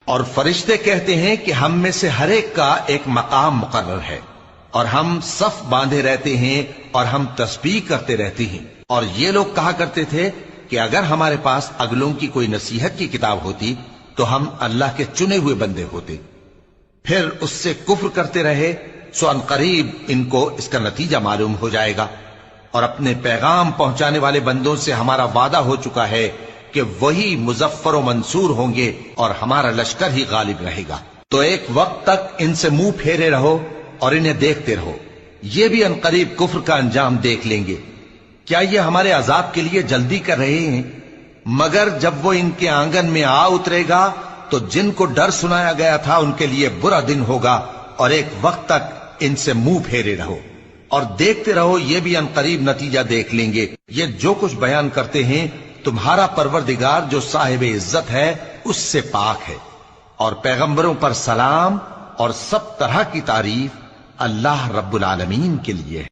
اور فرشتے کہتے ہیں کہ ہم میں سے ہر ایک کا ایک مقام مقرر ہے، اور ہم صف باندھے رہتے ہیں اور ہم تسبیح کرتے رہتے ہیں۔ اور یہ لوگ کہا کرتے تھے کہ اگر ہمارے پاس اگلوں کی کوئی نصیحت کی کتاب ہوتی تو ہم اللہ کے چنے ہوئے بندے ہوتے، پھر اس سے کفر کرتے رہے، سو ان قریب ان کو اس کا نتیجہ معلوم ہو جائے گا۔ اور اپنے پیغام پہنچانے والے بندوں سے ہمارا وعدہ ہو چکا ہے کہ وہی مظفر و منصور ہوں گے اور ہمارا لشکر ہی غالب رہے گا۔ تو ایک وقت تک ان سے منہ پھیرے رہو اور انہیں دیکھتے رہو، یہ بھی عنقریب کفر کا انجام دیکھ لیں گے۔ کیا یہ ہمارے عذاب کے لیے جلدی کر رہے ہیں؟ مگر جب وہ ان کے آنگن میں آ اترے گا تو جن کو ڈر سنایا گیا تھا ان کے لیے برا دن ہوگا، اور ایک وقت تک ان سے منہ پھیرے رہو اور دیکھتے رہو، یہ بھی عنقریب نتیجہ دیکھ لیں گے۔ یہ جو کچھ بیان کرتے ہیں تمہارا پروردگار جو صاحب عزت ہے اس سے پاک ہے، اور پیغمبروں پر سلام اور سب طرح کی تعریف اللہ رب العالمین کے لیے ہے۔